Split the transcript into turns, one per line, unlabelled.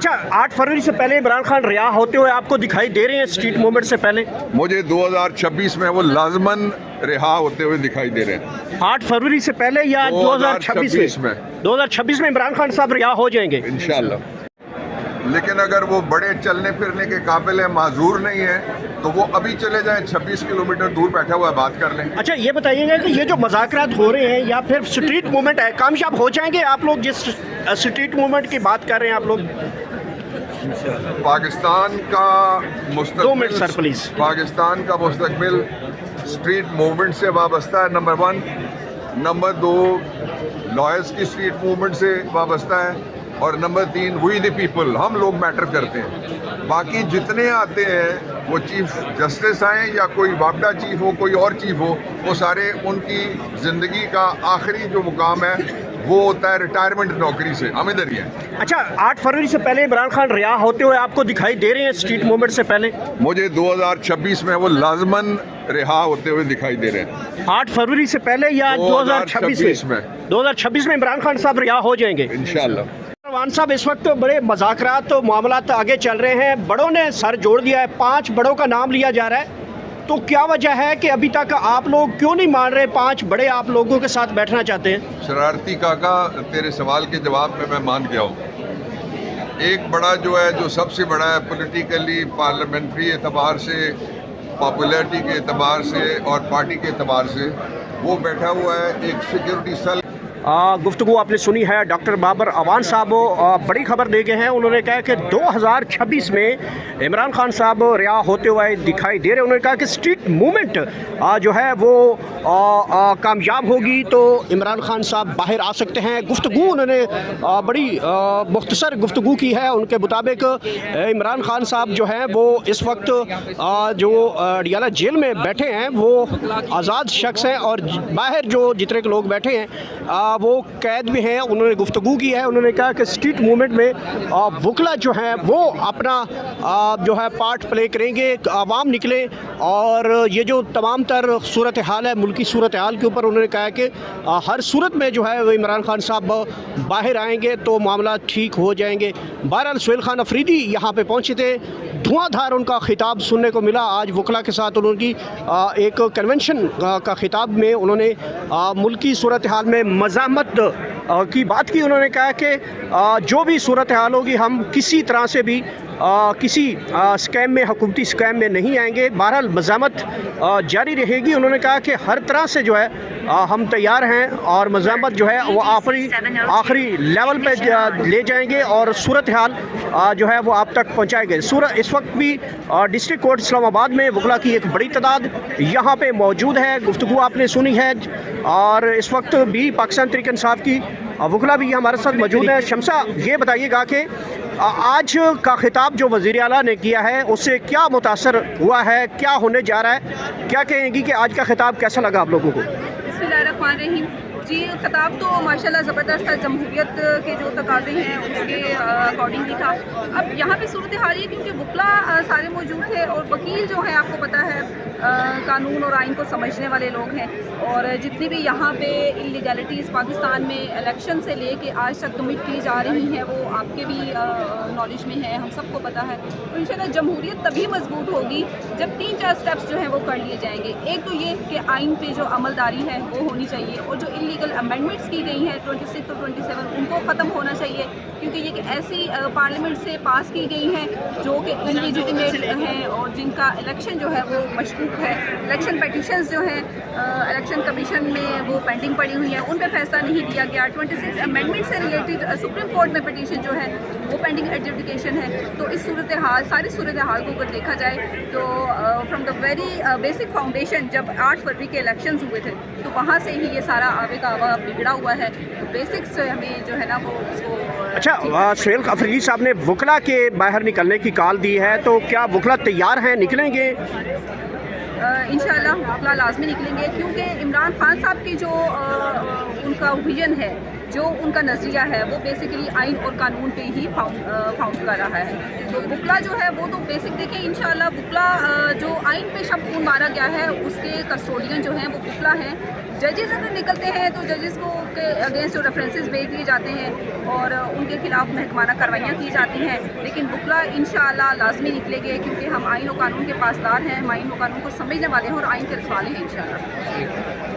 अच्छा, 8 फरवरी से पहले इमरान खान रिहा होते हुए आपको दिखाई दे रहे हैं स्ट्रीट मूवमेंट से पहले?
मुझे 2026 में वो लाजमन रिहा होते हुए दिखाई दे रहे हैं।
8 फरवरी से पहले या 2026 में? 2026 में इमरान खान साहब रिहा हो जाएंगे
इंशाल्लाह। लेकिन अगर वो बड़े चलने फिरने के काबिल है, माजूर नहीं है, तो वो अभी चले जाएं, 26 किलोमीटर दूर बैठा हुआ है, बात कर लें।
अच्छा, ये बताइएगा कि ये जो मज़ाकरात हो रहे हैं या फिर स्ट्रीट मूवमेंट है, कामयाब हो जाएंगे आप लोग जिस स्ट्रीट मूवमेंट की बात कर रहे हैं आप लोग?
पाकिस्तान का
2 मिनट सर प्लीज़।
पाकिस्तान का मुस्तकबिल स्ट्रीट मूवमेंट से वाबस्ता है, नंबर 1। नंबर 2 लॉयर्स की स्ट्रीट मूवमेंट से वाबस्ता है, और नंबर 3 वी द पीपल, हम लोग मैटर करते हैं। बाकी जितने आते हैं वो चीफ जस्टिस आए या कोई वापडा चीफ हो, कोई और चीफ हो, वो सारे उनकी ज़िंदगी का आखिरी जो मुकाम है वो होता है रिटायरमेंट नौकरी से। हम इधर ही हैं।
अच्छा, 8 फरवरी से पहले इमरान खान रिहा होते हुए आपको दिखाई दे रहे हैं स्ट्रीट मूवमेंट से पहले?
मुझे 2026 में वो लाजमन रिहा होते हुए दिखाई दे रहे हैं।
8 फरवरी से पहले या 2026 में? 2026 में इमरान खान साहब रिहा हो जाएंगे
इंशाल्लाह।
रवान साहब, इस वक्त बड़े मज़ाकरात तो मामलात आगे चल रहे हैं, बड़ों ने सर जोड़ दिया है, 5 बड़ों का नाम लिया जा रहा है, तो क्या वजह है कि अभी तक आप लोग क्यों नहीं मान रहे 5 बड़े आप लोगों के साथ बैठना चाहते हैं?
शरारती काका, तेरे सवाल के जवाब में मैं मान गया हूँ। एक बड़ा जो है, जो सबसे बड़ा है पॉलिटिकली, पार्लियामेंट्री एतबार से, पॉपुलैरिटी के एतबार से और पार्टी के एतबार से, वो बैठा हुआ है एक सिक्योरिटी सेल।
गुफ्तगू आपने सुनी है, डॉक्टर बाबर अवान साहब बड़ी खबर दे गए हैं। उन्होंने कहा कि 2026 में इमरान खान साहब रिहा होते हुए दिखाई दे रहे हैं। उन्होंने कहा कि स्ट्रीट मूवमेंट जो है वो कामयाब होगी तो इमरान खान साहब बाहर आ सकते हैं। गुफ्तगू उन्होंने बड़ी मुख्तसर गुफ्तगू की है। उनके मुताबिक इमरान खान साहब जो हैं वो इस वक्त जो अडियाला जेल में बैठे हैं वो आज़ाद शख्स हैं, और बाहर जो जितने के लोग बैठे हैं वो कैद में हैं। उन्होंने गुफ्तगू की है। उन्होंने कहा कि स्ट्रीट मूवमेंट में वकला जो हैं वो अपना जो है पार्ट प्ले करेंगे, आवाम निकले, और ये जो तमाम तर सूरत हाल है, मुल्की सूरत हाल के ऊपर उन्होंने कहा कि हर सूरत में जो है वो इमरान खान साहब बाहर आएंगे तो मामला ठीक हो जाएंगे। बहरहाल सुहेल खान अफरीदी यहाँ पे पहुँचे थे, धुआंधार उनका खिताब सुनने को मिला। आज वकला के साथ उनकी एक कन्वेंशन का खिताब में उन्होंने मुल्की सूरत हाल में मज़ामत की बात की। उन्होंने कहा कि जो भी सूरत हाल होगी हम किसी तरह से भी किसी स्कैम में, हुकूमती स्कैम में नहीं आएंगे। बहरहाल मज़ामत जारी रहेगी। उन्होंने कहा कि हर तरह से जो है हम तैयार हैं, और मज़ामत जो है वो आखिरी लेवल पे ले जाएंगे और सूरत हाल जो है वो आप तक पहुँचाएंगे। इस वक्त भी डिस्ट्रिक्ट कोर्ट इस्लामाबाद में वकला की एक बड़ी तादाद यहाँ पे मौजूद है। गुफ्तगू आपने सुनी है, और इस वक्त भी पाकिस्तान तहरीक इंसाफ की वकला भी हमारे साथ मौजूद है। शमसा, ये बताइएगा कि आज का खिताब जो वज़ीर आला ने किया है उससे क्या मुतासर हुआ है, क्या होने जा रहा है, क्या कहेंगी कि आज का खिताब कैसा लगा आप लोगों को?
बिस्मिल्लाहिर्रहमानिर्रहीम। जी, खिताब तो माशाल्लाह ज़बरदस्त था। जमहूरियत के जो तकाज़े हैं उसके अकॉर्डिंग ही था। अब यहाँ पे सूरत हाल है क्योंकि वकला सारे मौजूद थे, और वकील जो है आपको पता है कानून और आइन को समझने वाले लोग हैं, और जितनी भी यहाँ पे इलीगैलिटीज़ पाकिस्तान में इलेक्शन से लेके आज तक कमिट की जा रही हैं वो आपके भी नॉलेज में है, हम सबको पता है। तो इंशाल्लाह जमहूरियत तभी मजबूत होगी जब 3-4 स्टेप्स जो हैं वो कर लिए जाएंगे। एक तो ये कि आइन पे जो अमलदारी है वो होनी चाहिए, और जो इलीगल अमेंडमेंट्स की गई हैं 26 और 27 उनको ख़त्म होना चाहिए, क्योंकि ये ऐसी पार्लियामेंट से पास की गई हैं जो कि इनलेजिटिमेट हैं और जिनका इलेक्शन जो है वो मशकूक है। इलेक्शन पिटीशंस जो हैं इलेक्शन कमीशन में वो पेंडिंग पड़ी हुई हैं, उन पर फैसला नहीं दिया गया। 26 अमेंडमेंट से रिलेटेड सुप्रीम कोर्ट में पिटीशन जो है वो पेंडिंग एडजुडिकेशन है। तो इस सूरत हाल, सारी सूरत हाल को अगर देखा जाए तो from the very basic foundation, जब 8 फरवरी के इलेक्शंस हुए थे तो वहाँ से ही ये सारा आवे का आवा बिगड़ा हुआ है। तो बेसिक्स हमें जो है ना वो उसको।
अच्छा, सुहेल अफरीदी साहब ने वकला के बाहर निकलने की कॉल दी है, तो क्या वकला तैयार हैं, निकलेंगे?
इंशाल्लाह वकला लाजमी निकलेंगे, क्योंकि इमरान खान साहब की जो उनका विजन है جو ان کا نظریہ ہے وہ بیسیکلی آئین اور قانون پہ ہی فاؤنڈ کر رہا ہے. تو بکلا جو ہے وہ تو بیسک دیکھیں انشاءاللہ بکلا جو آئین پہ شب خون مارا گیا ہے اس کے کسٹوڈین جو ہیں وہ بکلا ہیں. ججز اگر نکلتے ہیں تو ججز کو کے اگینسٹ جو ریفرنسز بھیج دیے جاتے ہیں اور ان کے خلاف محکمانہ کاروائیاں کی جاتی ہیں, لیکن بکلا انشاءاللہ لازمی نکلے گے کیونکہ ہم آئین و قانون کے پاسدار ہیں, ہم آئین و قانون کو سمجھنے والے ہیں اور آئین کے رسوالے ہیں انشاءاللہ.